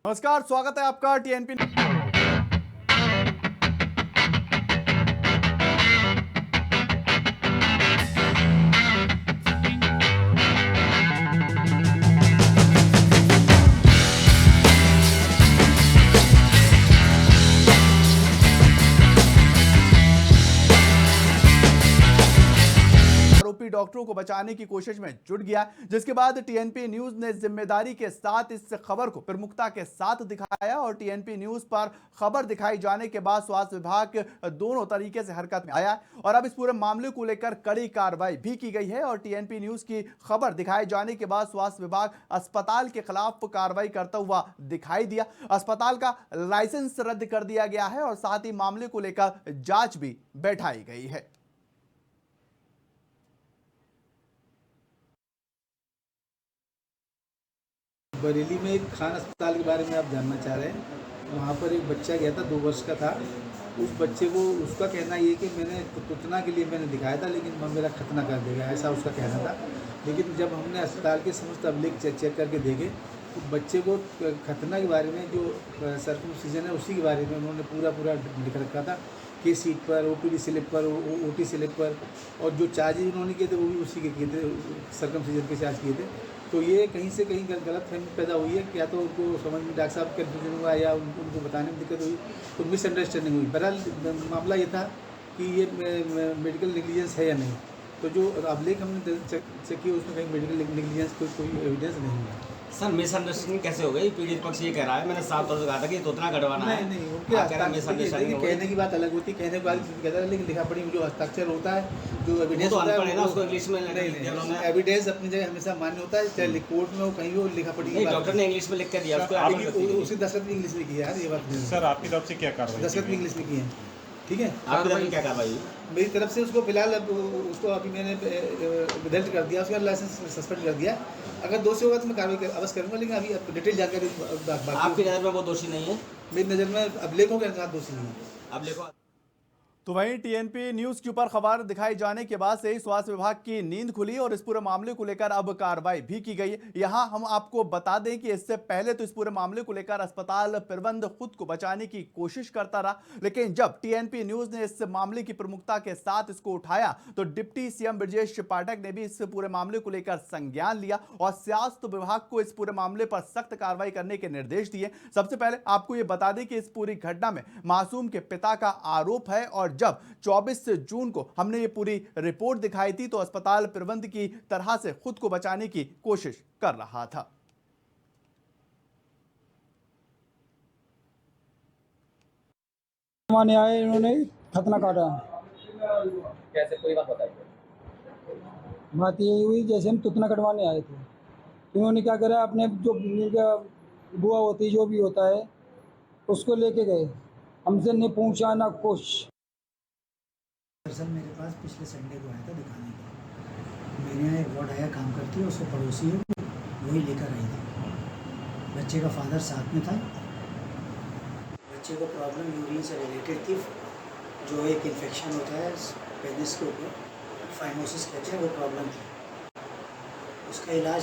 नमस्कार, स्वागत है आपका टीएनपी। आरोपी डॉक्टरों को बचाने की कोशिश में जुट गया, जिसके बाद टीएनपी न्यूज ने जिम्मेदारी के साथ इस खबर को प्रमुखता के साथ दिखाया और टीएनपी न्यूज पर खबर दिखाई जाने के बाद स्वास्थ्य विभाग दोनों तरीके से हरकत में आया और अब इस पूरे मामले को लेकर कड़ी कार्रवाई भी की गई है। और टीएनपी न्यूज की खबर दिखाए जाने के बाद स्वास्थ्य विभाग अस्पताल के खिलाफ कार्रवाई करता हुआ दिखाई दिया। अस्पताल का लाइसेंस रद्द कर दिया गया है और साथ ही मामले को लेकर जांच भी बैठाई गई है। बरेली में एक खान अस्पताल के बारे में आप जानना चाह रहे हैं। वहाँ पर एक बच्चा गया था, 2 वर्ष का था। उस बच्चे को, उसका कहना ये कि मैंने तुतना के लिए मैंने दिखाया था, लेकिन मेरा खतना कर देगा, ऐसा उसका कहना था। लेकिन जब हमने अस्पताल के समस्त अभिलेख चेक करके देखे तो बच्चे को खतना के बारे में, जो सर्कमसिजन है उसी के बारे में उन्होंने पूरा लिख रखा था कि सीट पर, ओपीडी स्लिप पर, ओटी स्लिप पर, और जो चार्जेज उन्होंने किए थे वो भी उसी के किए थे, सर्कमसिजन के चार्ज किए थे। तो ये कहीं से कहीं गलतफहमी पैदा हुई है, या तो उनको समझ में डॉक्टर साहब कन्फ्यूजन हुआ या उनको बताने में दिक्कत हुई, तो मिसअंडरस्टैंडिंग हुई। बहरहाल मामला ये था कि ये मेडिकल नेग्लिजेंस है या नहीं। तो जो अभिलेख हमने चेक किया उसमें कहीं मेडिकल नेग्लिजेंस कोई एविडेंस नहीं है। सर मिसअंडरस्टैंडिंग कैसे हो गई? पीड़ित पक्ष ये कह रहा है, मैंने साफ तौर से कहा था कि तोतना कटवाना है। नहीं, उनके हस्ताक्षर कहने की बात अलग होती है, कहने के बाद कहता है, लेकिन लिखा पढ़ी में जो हस्ताक्षर होता है, जो एविडेंस होता है ना, उसको इंग्लिश में एविडेंस अपनी जगह हमेशा मान्य होता है, चाहे कोर्ट में हो, कहीं हो, लिखा पढ़ी। डॉक्टर ने इंग्लिश में लिख कर दिया, उसी दस्तखत भी इंग्लिश में किया है। ये बात सर आपकी तरफ से क्या कार्रवाई? दस्तखत भी इंग्लिश में किए हैं, ठीक है। आपकी तरफ से क्या कार्रवाई? मेरी तरफ से उसको फिलहाल उसको अभी मैंने विदल्ट कर दिया, उसका लाइसेंस सस्पेंड कर दिया। अगर दोषी होगा तो मैं कार्रवाई अवश्य करूँगा, लेकिन अभी डिटेल जानकारी आपकी नज़र में वो दोषी नहीं है? मेरी नज़र में अभिलेखों के अनुसार दोषी नहीं है। अभिलेखों तो वहीं टीएनपी न्यूज के ऊपर खबर दिखाई जाने के बाद से ही स्वास्थ्य विभाग की नींद खुली और इस पूरे मामले को लेकर अब कार्रवाई भी की गई है। यहां हम आपको बता दें कि इससे पहले तो इस पूरे मामले को लेकर अस्पताल प्रबंध खुद को बचाने की कोशिश करता रहा, लेकिन जब टीएनपी न्यूज ने इस मामले की प्रमुखता के साथ इसको उठाया तो डिप्टी सीएम ब्रजेश पाठक ने भी इस पूरे मामले को लेकर संज्ञान लिया और स्वास्थ्य विभाग को इस पूरे मामले पर सख्त कार्रवाई करने के निर्देश दिए। सबसे पहले आपको यह बता दें कि इस पूरी घटना में मासूम के पिता का आरोप है और जब 24 जून को हमने ये पूरी रिपोर्ट दिखाई थी तो अस्पताल प्रबंध की तरह से खुद को बचाने की कोशिश कर रहा था। माने आए, इन्होंने खतना काटा। कैसे, कोई बात बताइए। बात ये हुई जैसे हम तुतना कटवाने आए थे, इन्होंने क्या करा, अपने जो बुआ होती जो भी होता है उसको लेके गए, हमसे नहीं पूछा ना कुछ। दरअसल मेरे पास पिछले संडे को आया था दिखाने के लिए। मेरे यहाँ एक वार्ड आया काम करती है, उसको पड़ोसी है, वही लेकर आई थी। बच्चे का फादर साथ में था। बच्चे को प्रॉब्लम यूरिन से रिलेटेड थी, जो एक इन्फेक्शन होता है पेनिस के ऊपर, फाइमोसिस कहते हैं, वो प्रॉब्लम थी। उसका इलाज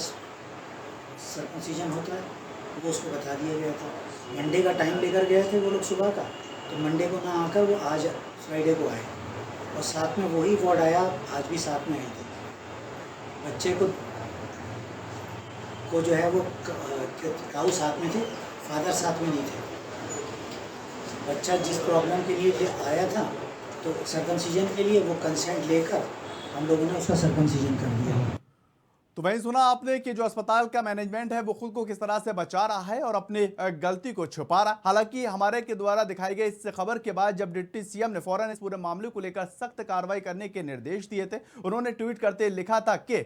सर्कमसिजन होता है, वो उसको बता दिया गया था। मंडे का टाइम लेकर गए थे वो लोग सुबह का, तो मंडे को ना आकर वो आज फ्राइडे को आए और साथ में वही वार्ड आया, आज भी साथ में आए थे। बच्चे को जो है वो काऊ साथ में थे, फादर साथ में नहीं थे। बच्चा जिस प्रॉब्लम के लिए आया था तो सर्कमसिजन के लिए वो कंसेंट लेकर हम लोगों ने उसका सर्कमसिजन कर दिया। तो वहीं सुना आपने कि जो अस्पताल का मैनेजमेंट है वो खुद को किस तरह से बचा रहा है और अपनी गलती को छुपा रहा। हालांकि हमारे के द्वारा दिखाई गई इस खबर के बाद जब डिप्टी सीएम ने फौरन इस पूरे मामले को लेकर सख्त कार्रवाई करने के निर्देश दिए थे, उन्होंने ट्वीट करते लिखा था कि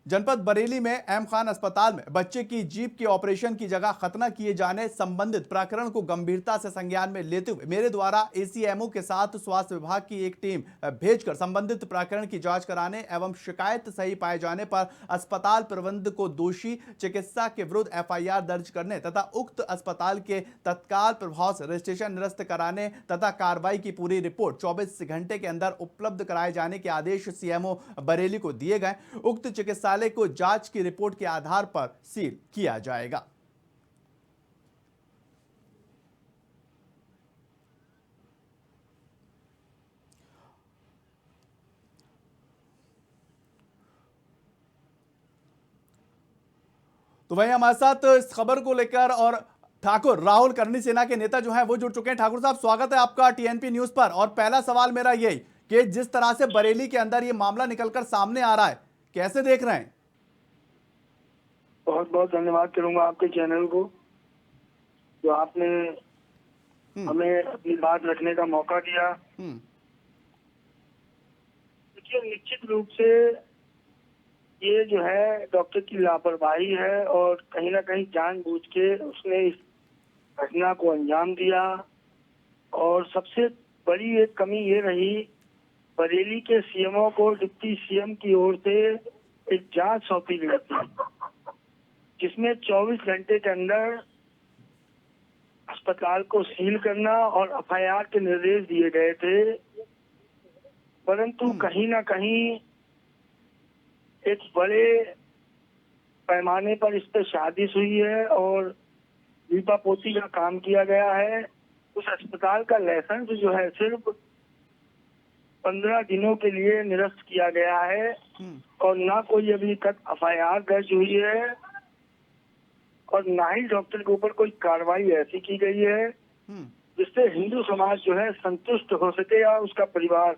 जनपद बरेली में एम खान अस्पताल में बच्चे की जीभ के ऑपरेशन की जगह खतना किए जाने संबंधित प्रकरण को गंभीरता से संज्ञान में लेते हुए मेरे द्वारा एसीएमओ के साथ स्वास्थ्य विभाग की एक टीम भेजकर संबंधित प्रकरण की जांच कराने एवं शिकायत सही पाए जाने पर अस्पताल प्रबंध को दोषी चिकित्सा के विरुद्ध एफआईआर दर्ज करने तथा उक्त अस्पताल के तत्काल प्रभाव से रजिस्ट्रेशन निरस्त कराने तथा कार्रवाई की पूरी रिपोर्ट 24 घंटे के अंदर उपलब्ध कराए जाने के आदेश सीएमओ बरेली को दिए गए। उक्त चिकित्सालय शौचालय को जांच की रिपोर्ट के आधार पर सील किया जाएगा। तो वहीं हमारे साथ इस खबर को लेकर और ठाकुर राहुल करनी सेना के नेता जो हैं वो जुड़ चुके हैं। ठाकुर साहब, स्वागत है आपका टीएनपी न्यूज पर। और पहला सवाल मेरा यही कि जिस तरह से बरेली के अंदर ये मामला निकलकर सामने आ रहा है, कैसे देख रहे हैं? बहुत बहुत धन्यवाद करूंगा आपके चैनल को, जो आपने हमें अपनी बात रखने का मौका दिया। देखिए, निश्चित रूप से ये जो है डॉक्टर की लापरवाही है और कहीं ना कहीं जानबूझ के उसने इस घटना को अंजाम दिया। और सबसे बड़ी एक कमी ये रही, बरेली के सीएमओ को डिप्टी सीएम की ओर से एक जांच सौंपी गई थी, जिसमें 24 घंटे के अंदर अस्पताल को सील करना और एफआईआर के निर्देश दिए गए थे। परंतु कहीं ना कहीं एक बड़े पैमाने पर इस पर साजिश हुई है और लीपापोती का काम किया गया है। उस अस्पताल का लाइसेंस जो है सिर्फ 15 दिनों के लिए निरस्त किया गया है और ना कोई अभी तक एफआईआर दर्ज हुई है और ना ही डॉक्टर के ऊपर कोई कार्रवाई ऐसी की गई है जिससे हिंदू समाज जो है संतुष्ट हो सके या उसका परिवार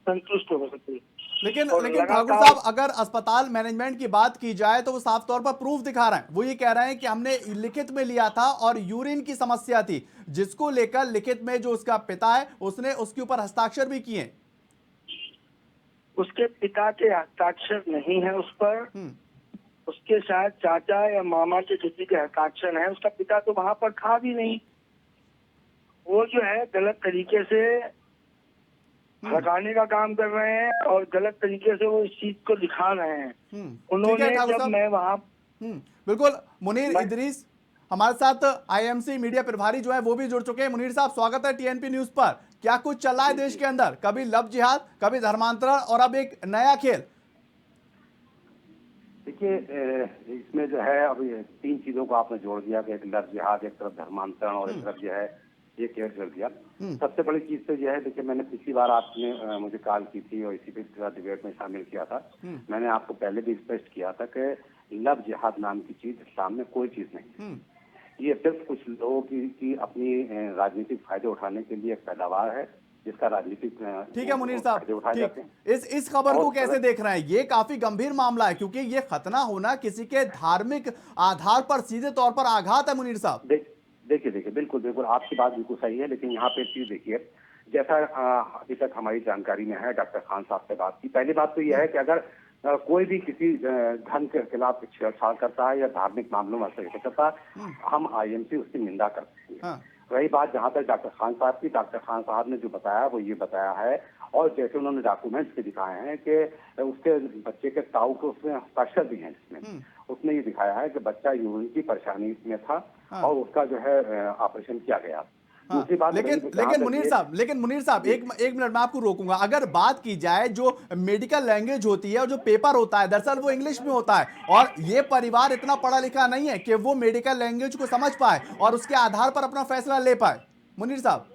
संतुष्ट हो सके। लेकिन ठाकुर साहब, अगर अस्पताल मैनेजमेंट की बात की जाए तो वो साफ तौर पर प्रूफ दिखा रहे हैं। वो ये कह रहे हैं कि हमने लिखित में लिया था और यूरिन की समस्या थी, जिसको लेकर लिखित में जो उसका पिता है उसने उसके ऊपर हस्ताक्षर भी किए। उसके पिता के हस्ताक्षर नहीं है उस पर, उसके शायद चाचा या मामा के किसी के हस्ताक्षर है। उसका पिता तो वहां पर था भी नहीं। वो जो है गलत तरीके से भड़काने का काम कर रहे हैं और गलत तरीके से वो इस चीज को दिखा रहे हैं। उन्होंने जब मैं वहां बिल्कुल मुनीर इदरीस हमारे साथ आईएमसी मीडिया प्रभारी जो है वो भी जुड़ चुके हैं। मुनीर साहब, स्वागत है टीएनपी न्यूज पर। क्या कुछ चल रहा है देश के अंदर? कभी लव जिहाद, कभी धर्मांतरण और अब एक नया खेल। देखिए, इसमें जो है अभी 3 चीजों को आपने जोड़ दिया कि एक लव जिहाद, एक तरफ धर्मांतरण और एक तरफ जो है ये केयर कर दिया। सबसे बड़ी चीज तो यह है, देखिए मैंने पिछली बार आपने मुझे कॉल की थी और इसी पे डिबेट में शामिल किया था। मैंने आपको पहले भी स्पष्ट किया था कि लव जिहाद नाम की चीज इस्लाम में कोई चीज नहीं है। ये सिर्फ कुछ लोगों की अपनी राजनीतिक फायदे उठाने के लिए एक पैदावार है, जिसका राजनीतिक ठीक है मुनीर साहब, ठीक। इस खबर को कैसे देख रहे हैं? ये काफी गंभीर मामला है क्योंकि ये खतना होना किसी के धार्मिक आधार पर सीधे तौर पर आघात है। मुनीर साहब, देखिए बिल्कुल आपकी बात बिल्कुल सही है, लेकिन यहाँ पे चीज देखिए, जैसा अभी तक हमारी जानकारी में है, डॉक्टर खान साहब से बात की। पहली बात तो यह है कि अगर कोई भी किसी धर्म के खिलाफ छेड़छाड़ करता है या धार्मिक मामलों में हस्तक्षेप करता है, हम आईएमसी उसकी निंदा करते हैं। रही बात जहाँ तक डॉक्टर खान साहब की, डॉक्टर खान साहब ने जो बताया वो ये बताया है, और जैसे उन्होंने डॉक्यूमेंट्स भी दिखाए हैं कि उसके बच्चे के ताऊ को उसमें हस्ताक्षर भी हैं, जिसमें उसने ये दिखाया है कि बच्चा यूरिन की परेशानी में था और उसका जो है ऑपरेशन किया गया। दूसरी बात, लेकिन मुनीर साहब एक मिनट मैं आपको रोकूंगा। अगर बात की जाए जो मेडिकल लैंग्वेज होती है और जो पेपर होता है, दरअसल वो इंग्लिश में होता है और ये परिवार इतना पढ़ा लिखा नहीं है कि वो मेडिकल लैंग्वेज को समझ पाए और उसके आधार पर अपना फैसला ले पाए। मुनीर साहब,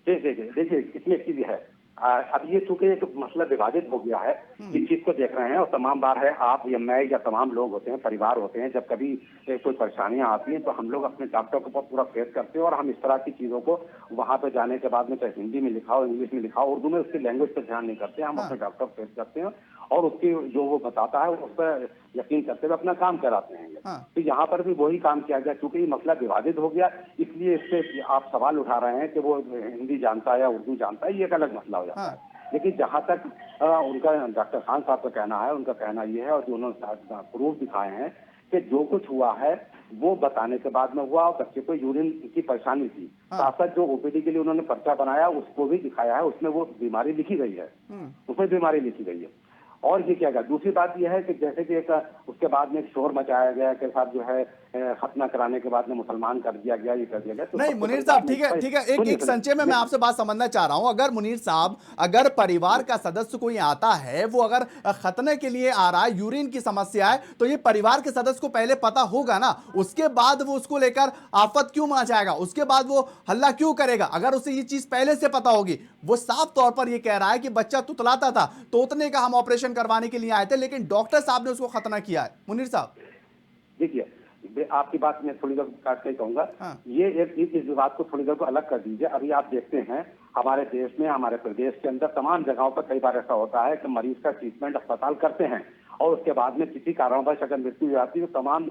देखिए इसमें चीज है, अब ये चूंकि एक मसला विवादित हो गया है, इस चीज को देख रहे हैं और तमाम बार है आप या मैं या तमाम लोग होते हैं, परिवार होते हैं, जब कभी कोई परेशानियां आती हैं तो हम लोग अपने डॉक्टर के ऊपर पूरा फेस करते हैं और हम इस तरह की चीजों को वहां पे जाने के बाद में चाहे हिंदी में लिखा हो, इंग्लिश में लिखा हो, उर्दू में उसकी लैंग्वेज पर ध्यान नहीं करते। हम अपने डॉक्टर फेस करते हैं और उसकी जो वो बताता है उस पर यकीन करते हुए अपना काम कराते हैं। तो यहाँ पर भी वही काम किया गया, क्योंकि ये मसला विवादित हो गया, इसलिए इससे आप सवाल उठा रहे हैं कि वो हिंदी जानता है या उर्दू जानता है, ये एक अलग मसला हो जाता है। लेकिन जहाँ तक उनका डॉक्टर खान साहब का कहना है, उनका कहना ये है और जो उन्होंने प्रूफ दिखाए हैं कि जो कुछ हुआ है वो बताने के बाद में हुआ और बच्चे को यूरिन की परेशानी थी। साथ साथ जो ओपीडी के लिए उन्होंने पर्चा बनाया उसको भी दिखाया है, उसमें वो बीमारी लिखी गई है, उसमें बीमारी लिखी गई है। और ये क्या गया, दूसरी बात यह है कि जैसे कि एक उसके बाद में एक शोर मचाया गया कि साहब जो है खतना कराने के बाद में मुसलमान कर दिया गया, ये कर दिया गया। तो नहीं सबको मुनीर सरकार साहब, ने ठीक है इस ठीक है, पर- एक सुनिए, एक संचय में मैं आपसे बात समझना चाह रहा हूं। अगर मुनीर साहब, अगर परिवार का सदस्य कोई आता है, वो अगर खतने के लिए आ रहा है, यूरिन की समस्या है, तो ये परिवार के सदस्य को पहले पता होगा ना, उसके बाद वो उसको लेकर आफत क्यों मचाएगा, उसके बाद वो हल्ला क्यों करेगा? अगर उसे ये चीज पहले से पता होगी। वो साफ तौर पर ये कह रहा है कि बच्चा तुतलाता था, तोतने का हम ऑपरेशन करवाने के लिए आए थे, लेकिन डॉक्टर साहब ने उसको खतना किया है। मुनीर साहब, देखिए, आपकी बात मैं थोड़ी देर काट के कहूंगा। हाँ। ये इस विवाद को थोड़ी देर को अलग कर दीजिए। अभी आप देखते हैं हमारे देश में, हमारे प्रदेश के अंदर तमाम जगहों पर कई बार ऐसा होता है कि मरीज का ट्रीटमेंट अस्पताल करते हैं और उसके बाद में किसी कारणवश अगर मृत्यु हो जाती है तो तमाम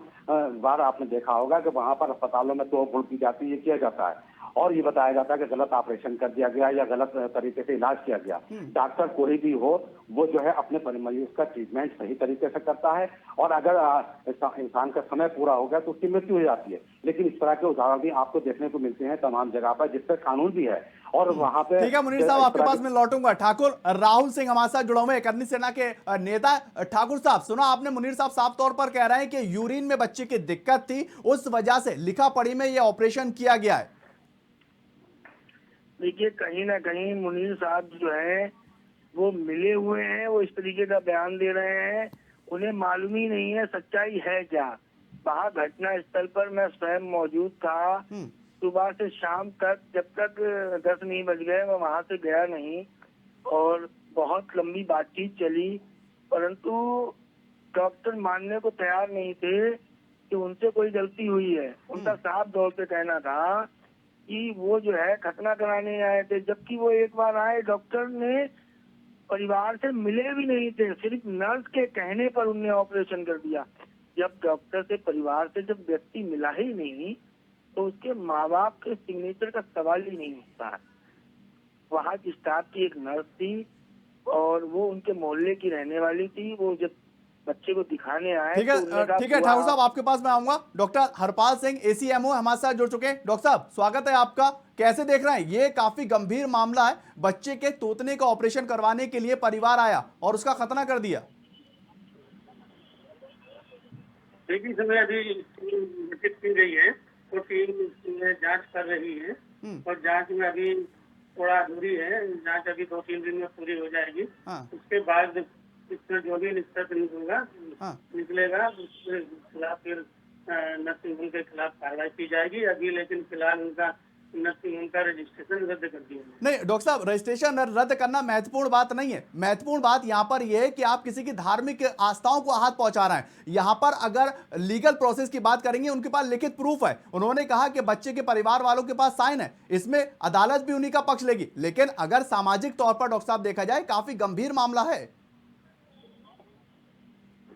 बार आपने देखा होगा कि वहां पर अस्पतालों में तोड़ फोड़ की जाती है, ये किया जाता है और ये बताया जाता है कि गलत ऑपरेशन कर दिया गया या गलत तरीके से इलाज किया गया। डॉक्टर कोई भी हो, वो जो है अपने मरीज का ट्रीटमेंट सही तरीके से करता है और अगर इंसान का समय पूरा हो गया तो उसकी मृत्यु हो जाती है। लेकिन इस तरह के उदाहरण भी आपको देखने को मिलते हैं तमाम जगह पर, जिस पर कानून भी है और वहां पे। ठीक है मुनीर साहब, आपके पास मैं लौटूंगा। ठाकुर राहुल सिंह हमारे साथ जुड़ा हुए, करनी सेना के नेता। ठाकुर साहब, सुना आपने, मुनीर साहब साफ तौर पर कह रहे हैं कि यूरिन में बच्चे की दिक्कत थी, उस वजह से लिखा पढ़ी में यह ऑपरेशन किया गया है। देखिए, कहीं ना कहीं मुनीर साहब जो है वो मिले हुए हैं, वो इस तरीके का बयान दे रहे हैं, उन्हें मालूम ही नहीं है सच्चाई है क्या। वहाँ घटना स्थल पर मैं स्वयं मौजूद था, सुबह से शाम तक, जब तक 10 नहीं बज गए मैं वहाँ से गया नहीं और बहुत लंबी बातचीत चली, परंतु डॉक्टर मानने को तैयार नहीं थे कि उनसे कोई गलती हुई है। उनका साफ तौर पे कहना था कि वो जो है खतना कराने आए थे, जबकि वो एक बार आए, डॉक्टर ने परिवार से मिले भी नहीं थे, सिर्फ नर्स के कहने पर उनने ऑपरेशन कर दिया। जब डॉक्टर से, परिवार से जब व्यक्ति मिला ही नहीं तो उसके माँ बाप के सिग्नेचर का सवाल ही नहीं उठता। वहाँ की स्टाफ की एक नर्स थी और वो उनके मोहल्ले की रहने वाली थी। वो जब बच्चे को दिखाने आए, ठीक है ठीक है ठाकुर साहब, आपके पास मैं आऊंगा। डॉक्टर हरपाल सिंह ACMO हमारे साथ जुड़ चुके हैं। डॉक्टर साहब, स्वागत है आपका। कैसे देख रहे हैं, ये काफी गंभीर मामला है, बच्चे के तोतने का ऑपरेशन करवाने के लिए परिवार आया और उसका खतना कर दिया। देखिए, समय अभी गठित की गई है तो टीम जांच कर रही है और जांच में अभी थोड़ा अधूरी है। जांच अभी 2-3 दिन में पूरी हो जाएगी। उसके बाद इसमें जो भी निष्कर्ष निकलेगा उसके खिलाफ फिर नर्सिंग होम के खिलाफ कार्रवाई की जाएगी। अभी लेकिन फिलहाल नर्सिंग होम का रजिस्ट्रेशन रद्द कर दिया। नहीं डॉक्टर साहब, रजिस्ट्रेशन रद्द करना महत्वपूर्ण बात नहीं है। महत्वपूर्ण बात यहां पर यह है कि आप किसी की धार्मिक आस्थाओं को हाथ पहुंचा रहे हैं। यहां पर अगर लीगल प्रोसेस की बात करेंगे, उनके पास लिखित प्रूफ है, उन्होंने कहा कि बच्चे के परिवार वालों के पास साइन है, इसमें अदालत भी उन्हीं का पक्ष लेगी। लेकिन अगर सामाजिक तौर पर डॉक्टर साहब देखा जाए, काफी गंभीर मामला है।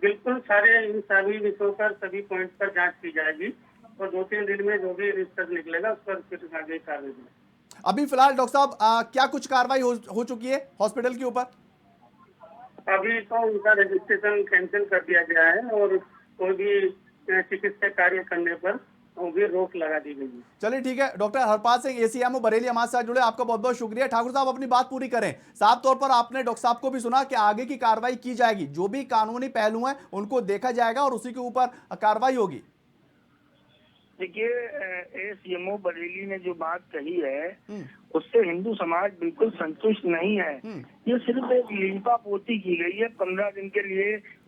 बिल्कुल, सारे इन सभी विषयों पर, सभी पॉइंट पर जांच की जाएगी और 2-3 दिन में जो भी रिपोर्ट निकलेगा उस पर फिर आगे कार्रवाई। अभी फिलहाल डॉक्टर साहब क्या कुछ कार्रवाई हो चुकी है हॉस्पिटल के ऊपर? अभी तो उनका रजिस्ट्रेशन कैंसिल कर दिया गया है और कोई भी चिकित्सा कार्य करने पर वो भी रोक लगा दी गई है। चलिए ठीक है, डॉक्टर हरपाल सिंह ACMO बरेली हमारे साथ जुड़े, आपका बहुत बहुत शुक्रिया। ठाकुर साहब, अपनी बात पूरी करें। साफ तौर पर आपने डॉक्टर साहब को भी सुना कि आगे की कार्रवाई की जाएगी, जो भी कानूनी पहलू हैं उनको देखा जाएगा और उसी के ऊपर कार्रवाई होगी। देखिए, ACMO बरेली ने जो बात कही है उससे हिंदू समाज बिल्कुल संतुष्ट नहीं है। ये सिर्फ एक लीपापोती की गई है। 15 दिन के लिए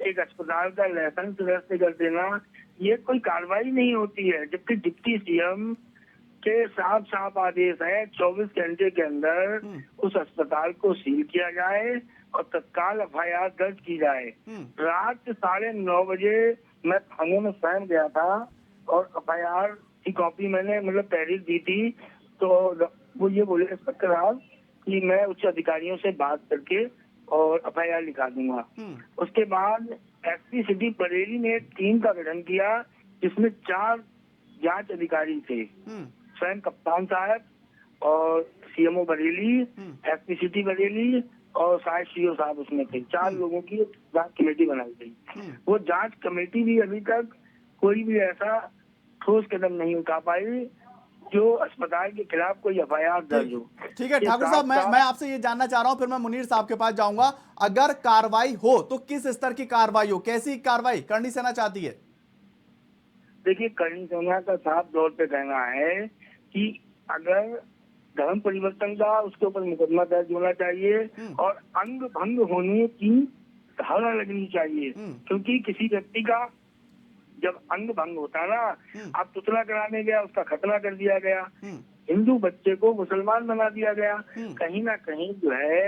एक अस्पताल का लाइसेंस रद्द कर देना, ये कोई कार्रवाई नहीं होती है। जबकि डिप्टी CM के साफ साफ आदेश है 24 घंटे के अंदर उस अस्पताल को सील किया जाए और तत्काल FIR दर्ज की जाए। रात 9:30 बजे मैं थाने में स्वयं गया था और FIR की कॉपी मैंने तहरीर दी थी, तो वो ये बोले इंस्पेक्टर साहब कि मैं उच्च अधिकारियों से बात करके और FIR लिखा दूंगा। उसके बाद SP सिटी बरेली ने एक टीम का गठन किया जिसमें 4 जांच अधिकारी थे, स्वयं कप्तान साहब और CMO Bareilly, SP city Bareilly और शायद CO साहब उसमें थे। 4 लोगों की जांच कमेटी बनाई गई। वो जांच कमेटी भी अभी तक कोई भी ऐसा ठोस कदम नहीं उठा पाई जो अस्पताल के खिलाफ कोई FIR दर्ज हो। ठीक है ठाकुर साहब, मैं आपसे ये जानना चाह रहा हूं, फिर मैं मुनीर साहब के पास जाऊंगा। अगर कार्रवाई हो तो किस स्तर की कार्रवाई हो, कैसी कार्रवाई करनी सेना चाहती है? देखिए, करणी सेना का साफ तौर पे कहना है कि अगर धर्म परिवर्तन का उसके ऊपर मुकदमा दर्ज होना चाहिए और अंग भंग होने की धारा लगनी चाहिए, क्योंकि किसी व्यक्ति का जब अंग भंग होता है ना, आप पुतला कराने गया, उसका खतना कर दिया गया, हिंदू बच्चे को मुसलमान बना दिया गया, कहीं ना कहीं जो है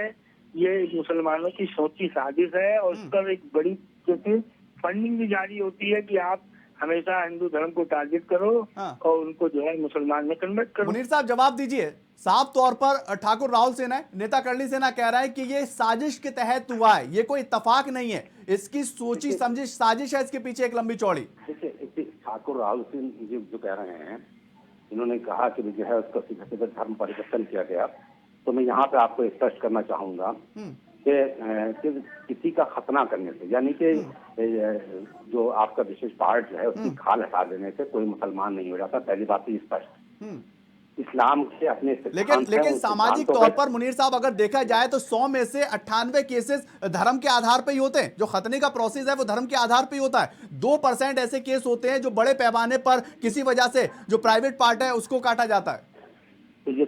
ये मुसलमानों की सोची साजिश है और उस पर एक बड़ी फंडिंग भी जारी होती है कि आप हमेशा हिंदू धर्म को टारगेट करो और उनको जो है मुसलमान में कन्वर्ट करो। मुनीर साहब जवाब दीजिए, साफ तौर पर ठाकुर राहुल सेना नेता करणी सेना कह रहा है कि ये साजिश के तहत हुआ है, ये कोई इत्तेफाक नहीं है, इसकी सोची समझी साजिश है, इसके पीछे एक लंबी चौड़ी। देखिए ठाकुर राहुल सिंह जी जो कह रहे हैं, इन्होंने कहा कि जो है उसका सीधे धर्म परिवर्तन किया गया, तो मैं यहाँ पे आपको स्पष्ट करना चाहूंगा कि किसी का खतना करने से, यानी कि जो आपका विशेष पार्ट जो है उसकी खाल हटा देने से कोई मुसलमान नहीं हो जाता। पहली बात तो स्पष्ट। इस्लाम के अपने लेकिन सामाजिक तौर पर मुनीर साहब अगर देखा जाए तो 100 में से 98 केसेस धर्म के आधार पर ही होते हैं। जो खतने का प्रोसेस है वो धर्म के आधार पर ही होता है। 2% ऐसे केस होते हैं जो बड़े पैमाने पर किसी वजह से जो प्राइवेट पार्ट है उसको काटा जाता है। तो ये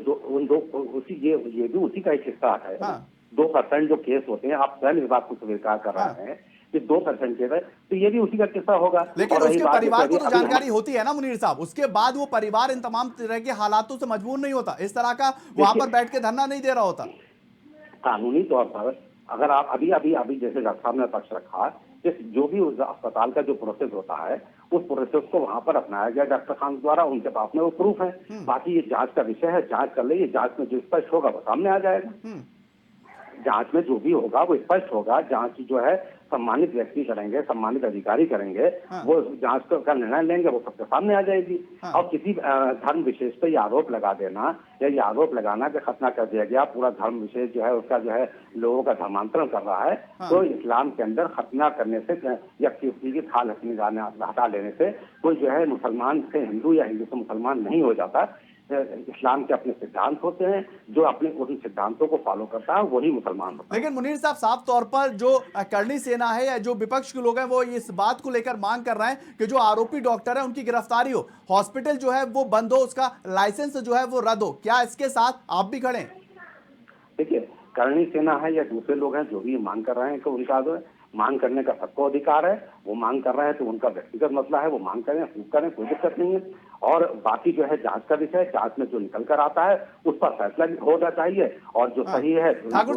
भी उसी का एक हिस्सा है। 2% जो केस होते हैं, आप स्वयं इस बात को स्वीकार कर रहे हैं कि 2% केस है, तो ये भी उसी का किस्सा होगा। लेकिन उसके परिवार को तो जानकारी होती है ना मुनीर साहब, उसके बाद वो परिवार इन तमाम तरह के हालातों से मजबूर नहीं होता, इस तरह का वहां पर बैठ के धरना नहीं दे रहा होता। कानूनी तौर पर अगर आप अभी जैसे डॉक्टर साहब ने पक्ष रखा, जो भी उस अस्पताल का जो प्रोसेस होता है उस प्रोसेस को वहां पर अपनाया गया डॉक्टर खान द्वारा, उनके पास में वो प्रूफ है। बाकी ये जांच का विषय है, जांच कर ले, ये जांच में जो स्पष्ट होगा वो सामने आ जाएगा। जांच में जो भी होगा वो स्पष्ट होगा। जांच जो है सम्मानित व्यक्ति करेंगे, सम्मानित अधिकारी करेंगे, वो जांच का निर्णय लेंगे, वो सबके सामने आ जाएगी। और किसी धर्म विशेष पे ये आरोप लगा देना या ये आरोप लगाना कि खतना कर दिया गया, पूरा धर्म विशेष जो है उसका जो है लोगों का धर्मांतरण कर रहा है, तो इस्लाम के अंदर खतना करने से या किसी की खाल हटा लेने से कोई जो है मुसलमान से हिंदू या हिंदू से मुसलमान नहीं हो जाता। इस्लाम के अपने सिद्धांत होते हैं, जो अपने उन सिद्धांतों को फॉलो करता है वही मुसलमान होता है। लेकिन मुनीर साहब साफ तौर पर जो करणी सेना है या जो विपक्ष के लोग हैं वो इस बात को लेकर मांग कर रहे हैं कि जो आरोपी डॉक्टर है उनकी गिरफ्तारी हो, हॉस्पिटल जो है वो बंद हो, उसका लाइसेंस जो है वो रद्द हो। क्या इसके साथ आप भी खड़े हैं? देखिए, करणी सेना है या दूसरे लोग हैं जो भी मांग कर रहे हैं कि उनका मांग करने का सबको अधिकार है, वो मांग कर रहे हैं तो उनका व्यक्तिगत मसला है, वो मांग करें, खूब करें, कोई दिक्कत नहीं है। और बाकी जो है जांच का विषय, जांच में जो निकल कर आता है उस पर फैसला होना चाहिए और जो सही है। ठाकुर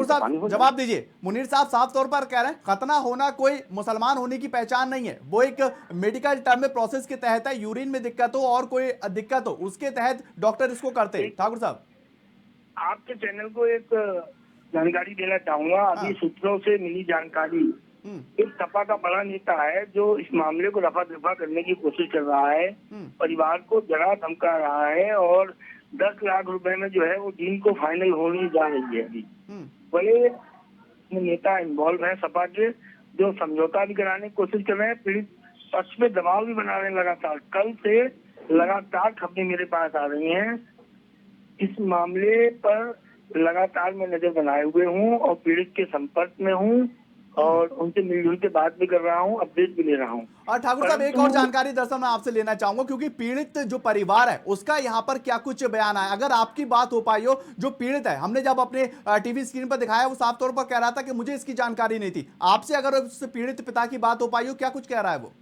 साहब जवाब दीजिए। मुनीर साहब साफ तौर पर कह रहे हैं खतना होना कोई मुसलमान होने की पहचान नहीं है, वो एक मेडिकल टर्म में प्रोसेस के तहत है, यूरिन में दिक्कत हो और कोई दिक्कत हो उसके तहत डॉक्टर इसको करते हैं। ठाकुर साहब आपके चैनल को एक जानकारी देना चाहूंगा। अभी सूत्रों से मिली जानकारी, एक सपा का बड़ा नेता है जो इस मामले को रफा दफा करने की कोशिश कर रहा है, परिवार को जरा धमका रहा है और 10 लाख रुपए में जो है वो डील को फाइनल होने जा रही है। अभी बड़े नेता इन्वॉल्व है सपा के, जो समझौता भी कराने की कोशिश कर रहे हैं, पीड़ित पक्ष पे दबाव भी बना रहे हैं लगातार। कल से लगातार खबरें मेरे पास आ रही हैं। इस मामले पर लगातार मैं नजर बनाए हुए हूँ और पीड़ित के संपर्क में हूँ और उनसे मिलजुल के बात भी कर रहा हूँ, अपडेट भी ले रहा हूँ। और ठाकुर साहब एक और जानकारी दरअसल मैं आपसे लेना चाहूंगा, क्योंकि पीड़ित जो परिवार है उसका यहाँ पर क्या कुछ बयान आया, अगर आपकी बात हो पाई हो। जो पीड़ित है, हमने जब अपने टीवी स्क्रीन पर दिखाया वो साफ तौर पर कह रहा था कि मुझे इसकी जानकारी नहीं थी। आपसे अगर उस पीड़ित पिता की बात हो पाई हो, क्या कुछ कह रहा है वो?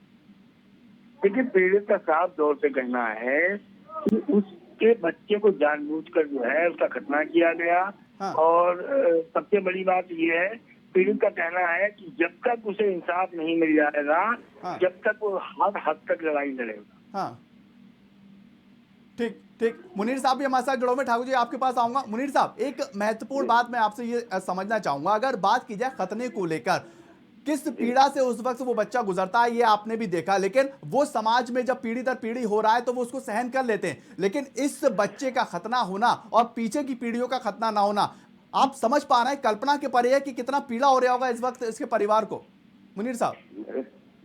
देखिए, पीड़ित का साफ तौर से कहना है कि उसके बच्चे को जानबूझकर जो है उसका खतना किया गया। और सबसे बड़ी बात यह है, पीड़ित का कहना है कि जब तक उसे इंसाफ नहीं मिल जाएगा, जब तक वो हर हद तक लड़ाई लड़ेगा। ठीक मुनीर साहब भी हमारे साथ जुड़ो में। ठाकुर जी आपके पास आऊंगा। मुनीर साहब एक महत्वपूर्ण बात मैं आपसे ये समझना चाहूंगा, अगर बात की जाए खतने को लेकर, किस पीड़ा से उस वक्त वो बच्चा गुजरता है ये आपने भी देखा, लेकिन वो समाज में जब पीढ़ी दर पीढ़ी हो रहा है तो वो उसको सहन कर लेते हैं। लेकिन इस बच्चे का खतना होना और पीछे की पीढ़ियों का खतना ना होना, आप समझ पा रहे हैं, कल्पना के परे है कि कितना पीड़ा हो रहा होगा इस वक्त इसके परिवार को? मुनीर साहब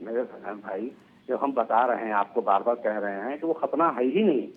मेरे भाई, जो हम बता रहे हैं आपको, बार बार कह रहे हैं कि वो खतना है ही नहीं।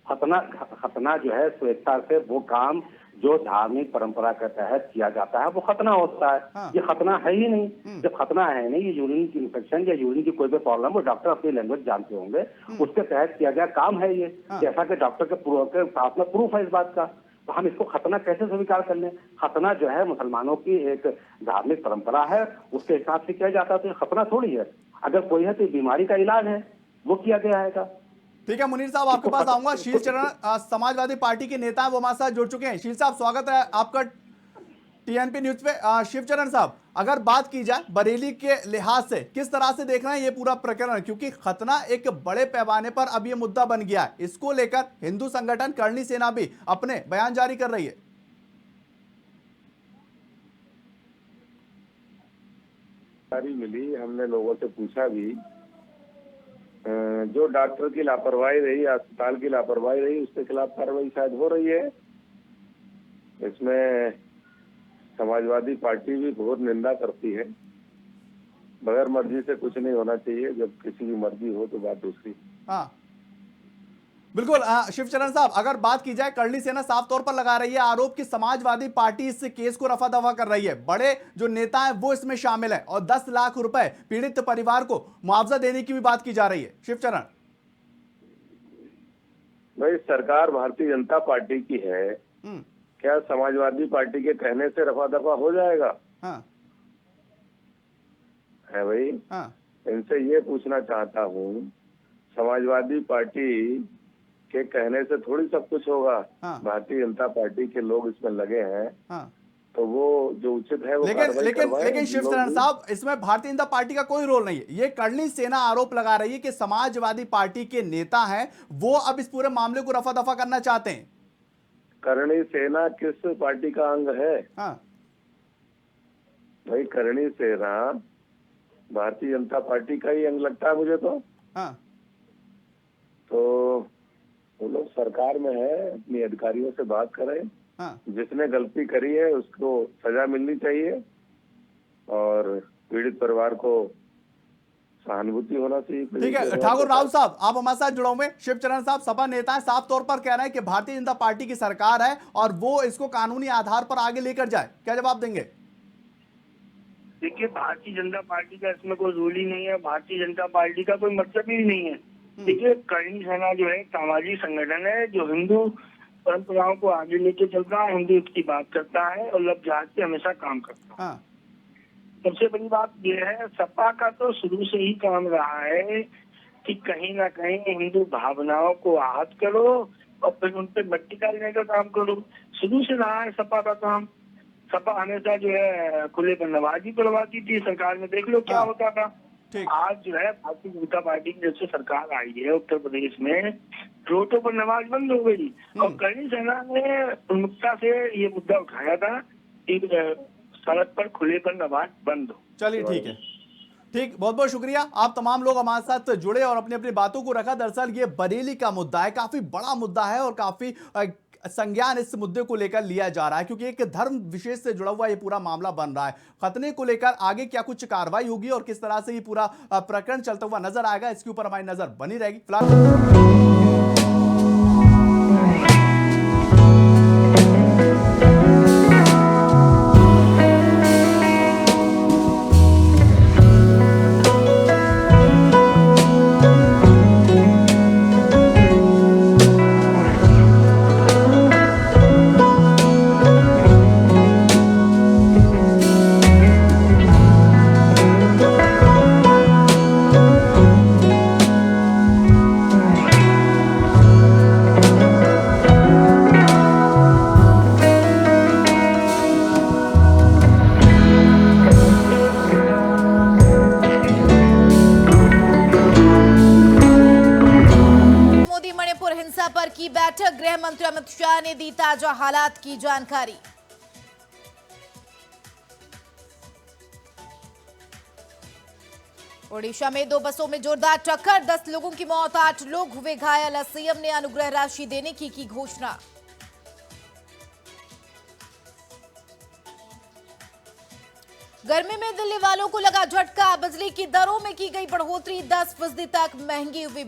खतना जो है स्वेच्छा से वो काम जो धार्मिक परंपरा के तहत किया जाता है वो खतना होता है। हाँ। ये खतना है ही नहीं। जब खतना है नहीं, ये यूरिन की इन्फेक्शन या यूरिन की कोई भी प्रॉब्लम, वो डॉक्टर अपनी लैंग्वेज जानते होंगे, उसके तहत किया गया काम है ये। हाँ। जैसा कि डॉक्टर के साथ में प्रूफ है इस बात का, तो हम इसको खतना कैसे स्वीकार कर लें? खतना जो है मुसलमानों की एक धार्मिक परंपरा है, उसके हिसाब से किया जाता है, तो ये खतना थोड़ी है। अगर कोई है तो बीमारी का इलाज है, वो किया गया है। ठीक है मुनीर साहब, आपके पास आऊंगा। शील चरण समाजवादी पार्टी के नेता हैं, वो हमारे साथ जुड़ चुके हैं। शील साहब, स्वागत है आपका टीएनपी न्यूज पे। शिवचरण साहब, अगर बात की जाए बरेली के लिहाज से, किस तरह से देख रहे हैं ये पूरा प्रकरण? क्योंकि खतना एक बड़े पैमाने पर अब ये मुद्दा बन गया है, इसको लेकर हिंदू संगठन करणी सेना भी अपने बयान जारी कर रही है। मिली, हमने लोगों से पूछा भी, जो डॉक्टर की लापरवाही रही, अस्पताल की लापरवाही रही, उसके खिलाफ कार्रवाई शायद हो रही है। इसमें समाजवादी पार्टी भी बहुत निंदा करती है। बगैर मर्जी से कुछ नहीं होना चाहिए, जब किसी की मर्जी हो तो बात दूसरी। हाँ बिल्कुल। शिवचरण साहब, अगर बात की जाए, करणी सेना साफ तौर पर लगा रही है आरोप कि समाजवादी पार्टी इस केस को रफा दफा कर रही है, बड़े जो नेता हैं वो इसमें शामिल हैं, और 10 लाख रुपए पीड़ित परिवार को मुआवजा देने की भी बात की जा रही है। शिवचरण भाई, सरकार भारतीय जनता पार्टी की है, क्या समाजवादी पार्टी के कहने से रफा दफा हो जाएगा? हाँ। है भाई। हाँ। इनसे ये पूछना चाहता हूँ, समाजवादी पार्टी के कहने से थोड़ी सब कुछ होगा। हाँ। भारतीय जनता पार्टी के लोग इसमें लगे हैं। हाँ। तो वो जो उचित है वो लेकिन शिवचरण साहब, इसमें भारतीय जनता पार्टी का कोई रोल नहीं है। ये करणी सेना आरोप लगा रही है कि समाजवादी पार्टी के नेता हैं, वो अब इस पूरे मामले को रफा दफा करना चाहते हैं। करणी सेना किस पार्टी का अंग है? हाँ। भाई, करणी सेना भारतीय जनता पार्टी का ही अंग लगता है मुझे तो। हाँ। तो वो लोग सरकार में है, अपने अधिकारियों से बात करें। हाँ। जिसने गलती करी है उसको सजा मिलनी चाहिए, और पीड़ित परिवार को सहानुभूति होना चाहिए। ठीक है ठाकुर राव साहब, आप हमारे साथ जुड़े हुए। शिवचरण साहब, सपा नेता है, साफ तौर पर कह रहे हैं कि भारतीय जनता पार्टी की सरकार है और वो इसको कानूनी आधार पर आगे लेकर जाए, क्या जवाब देंगे? देखिए, भारतीय जनता पार्टी का इसमें कोई रोल ही नहीं है, भारतीय जनता पार्टी का कोई मतलब ही नहीं है। देखिए, करणी सेना जो है सामाजिक संगठन है, जो हिंदू परंपराओं को आगे लेके चलता है, हिंदू की बात करता है और लब जहाज से हमेशा काम करता है। हाँ। सबसे बड़ी बात यह है, सपा का तो शुरू से ही काम रहा है कि कहीं ना कहीं हिंदू भावनाओं को आहत करो और फिर उन पर मट्टी डालने का काम करो। शुरू से रहा है सपा का काम। सपा हमेशा जो है खुले पर नमाजी पढ़वाती थी, सरकार में देख लो क्या होता था। आज जो है भारतीय जनता पार्टी की जब से सरकार आई है उत्तर प्रदेश में, रोडों पर नमाज बंद हो गई। और करणी सेना ने प्रमुखता से ये मुद्दा उठाया था कि सड़क पर खुले पर नमाज बंद हो। चलिए ठीक है, ठीक, बहुत बहुत शुक्रिया। आप तमाम लोग हमारे साथ जुड़े और अपनी अपनी बातों को रखा। दरअसल ये बरेली का मुद्दा है, काफी बड़ा मुद्दा है और काफी संज्ञान इस मुद्दे को लेकर लिया जा रहा है, क्योंकि एक धर्म विशेष से जुड़ा हुआ ये पूरा मामला बन रहा है। खतने को लेकर आगे क्या कुछ कार्रवाई होगी और किस तरह से ये पूरा प्रकरण चलता हुआ नजर आएगा, इसके ऊपर हमारी नजर बनी रहेगी। फिलहाल की बैठक, गृह मंत्री अमित शाह ने दी ताजा हालात की जानकारी। ओडिशा में 2 बसों में जोरदार टक्कर, 10 लोगों की मौत, 8 लोग हुए घायल। सीएम ने अनुग्रह राशि देने की घोषणा। गर्मी में दिल्ली वालों को लगा झटका, बिजली की दरों में की गई बढ़ोतरी, 10% तक महंगी हुई।